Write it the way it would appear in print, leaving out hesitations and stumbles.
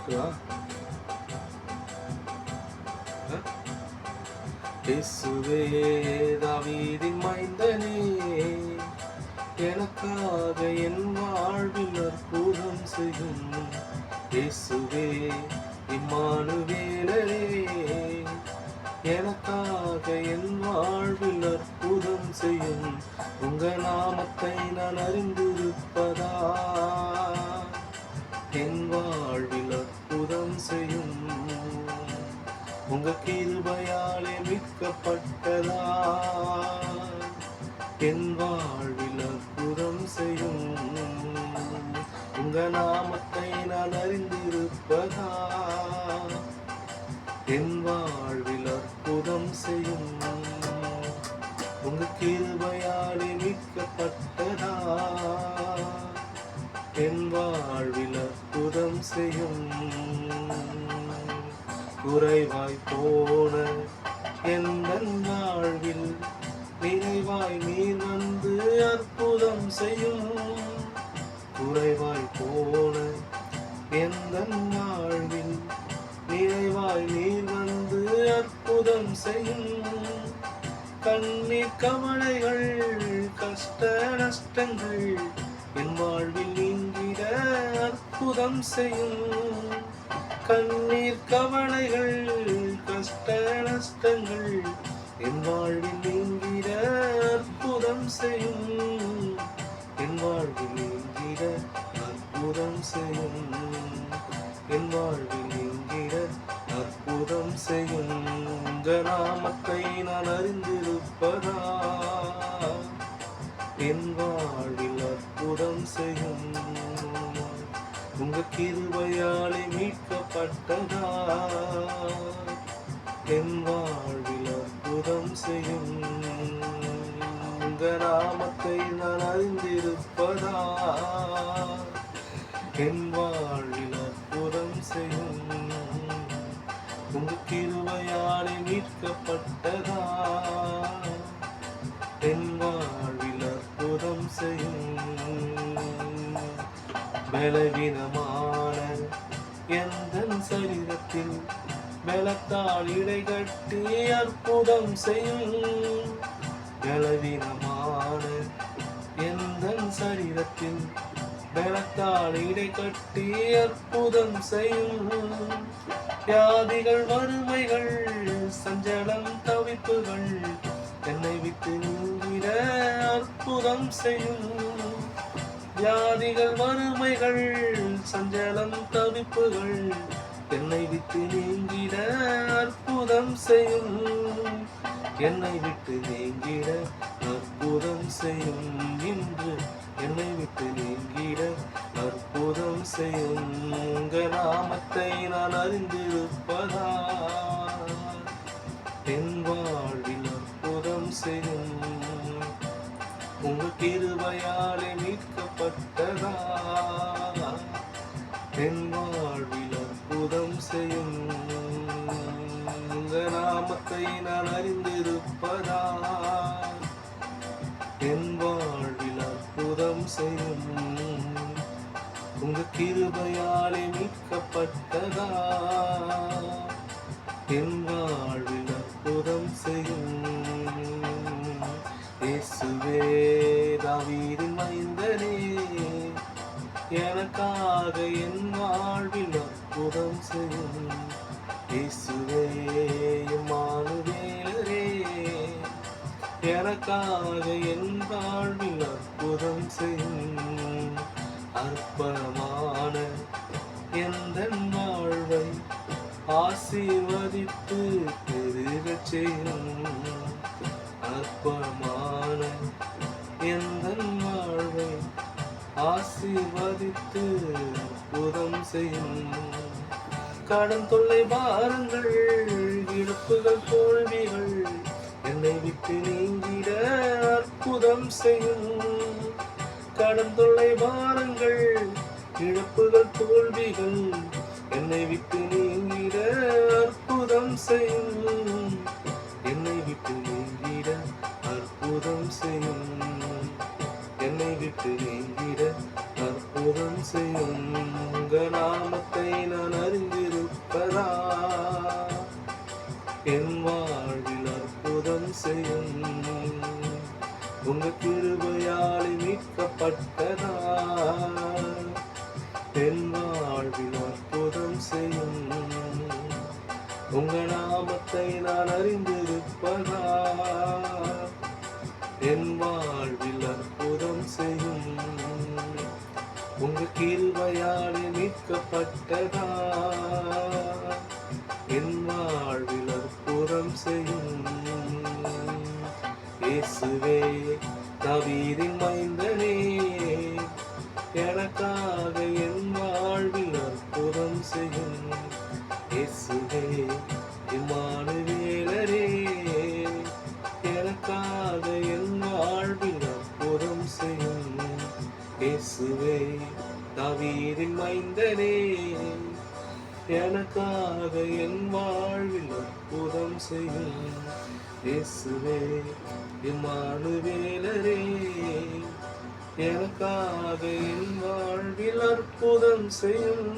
இருக்குதா? இயேசுவே தாவீதின் மைந்தனே, எனக்காக என் வாழ்வில் அற்புதம் செய்யும். இயேசுவே இம்மானுவேலரே, எனக்காக என் வாழ்வில் அற்புதம் செய்யும். உங்க நாமத்தை நான் அறிந்திருப்பதா, என் வாழ்வில் அற்புதம் செய்யும். உங்க கிருபையாலே மீட்கப்பட்டதா, என் வாழ்வில் அற்புதம் செய்யும். உங்க நாமத்தை நான் அறிந்திருப்பதா, என் வாழ்வில் அற்புதம் செய்யும். உங்க கிருபையாலே மீட்கப்பட்டதா, என் வாழ்வில் அற்புதம் செய்யும். குறைவாய் போன எந்தன் வாழ்வில் நிறைவாய் நீர் வந்து அற்புதம் செய்யும். குறைவாய் போன எந்தன் வாழ்வில் நிறைவாய் நீர் வந்து அற்புதம் செய்யும். கண்ணீர் கவலைகள் கஷ்ட நஷ்டங்கள் என் வாழ்வில் நீங்கிட அற்புதம் செய்யும். கண்ணீர் கவலைகள் கஷ்ட நஷ்டங்கள் என் வாழ்வில் நீங்கிட அற்புதம் செய்யும். என் வாழ்வில் நீங்கிட அற்புதம் செய்யும். என் வாழ்வில் நீங்கிட அற்புதம் செய்யும். உங்க நாமத்தை நான் அறிந்திருப்பதா, என் வாழ்வில் அற்புதம் செய்யும். உங்க கிருபையாலே மீட்கப்பட்டதா, என் வாழ்வில் அற்புதம் செய்யும். உங்க நாமத்தை நான் அறிந்திருப்பதா, என் வாழ்வில் அற்புதம் செய்யும். உங்க கிருபையாலே மீட்கப்பட்டதா, என் வாழ்வில் அற்புதம் செய்யும். பலவீனமான எந்தன் சரீரத்தில் பலத்தால் இடை கட்டி அற்புதம் செய்யும். பலவீனமான எந்தன் சரீரத்தில் பலத்தால் இடை கட்டி அற்புதம் செய்யும். வியாதிகள் வறுமைகள் சஞ்சலம் தவிப்புகள் என்னை விட்டு நீங்கிட அற்புதம் செய்யும். வியாதிகள் வறுமைகள் சஞ்சலம் தவிப்புகள் என்னை விட்டு நீங்கிட அற்புதம் செய்யும். என்னை விட்டு நீங்கிட அற்புதம் செய்யும். இன்று என்னை விட்டு நீங்கிட அற்புதம் செய்யும். உங்க நாமத்தை நான் அறிந்திருப்பதா, என் வாழ்வில் அற்புதம் செய்யும். உங்க கிருபையாலே மீட்கப்பட்டதா, என் வாழ்வில் அற்புதம் செய்யும். உங்க நாமத்தை நான் அறிந்திருப்பதா, என் வாழ்வில் அற்புதம் செய்யும். உங்க கிருபையாலே மீட்கப்பட்டதா, என் வாழ்வில் அற்புதம் செய்யும். இயேசுவே தாவீதின் மைந்தனே, எனக்காக என் வாழ்வில் அற்புதம் செய்யும். இயேசுவே இம்மானுவேலரே, எனக்காக என் வாழ்வில் அற்புதம் செய்யும். அற்பமான எந்தன் வாழ்வை ஆசீர்வதித்து பெருகச் செய்யும். அற்பமான எந்தன் வாழ்வை ஆசீர்வதித்து அற்புதம் செய்யும். கடன் தொல்லை பாரங்கள் இழப்புகள் தோல்விகள் என்னை விட்டு நீங்கிட அற்புதம் செய்யும். கடன் தொல்லை பாரங்கள் இழப்புகள் தோல்விகள் என்னை விட்டு நீங்கிட அற்புதம் செய்யும். என்னை விட்டு நீங்கிட அற்புதம் செய்யும். என்னை விட்டு நீங்கிட அற்புதம் செய்யும். உங்க நாமத்தை நான் அறிந்திருப்பதா என் வாழ்வில் அற்புதம் செய்யும். உங்க கிருபையால் மீட்கப்பட்டதா என் வாழ்வில் அற்புதம் செய்யும். உங்க நாமத்தை நான் அறிந்திருப்பதா என் வாழ்வில் அற்புதம் செய்யும். உங்க கிருபையால் மீட்கப்பட்டதா என் வாழ்வில் அற்புதம் செய்யும். இயேசுவே தாவீதின் மைந்தனே, எனக்காக என் வாழ்வில் அற்புதம் செய்யும். இயேசுவே இம்மானுவேலரே, எனக்காக என் வாழ்வில் அற்புதம் செய்யும். இயேசுவே தாவீதின் மைந்தனே, எனக்காக என் வாழ்வில் அற்புதம் செய்யும். இயேசுவே இம்மானுவேலரே, எனக்காக என் வாழ்வில் அற்புதம் செய்யும்.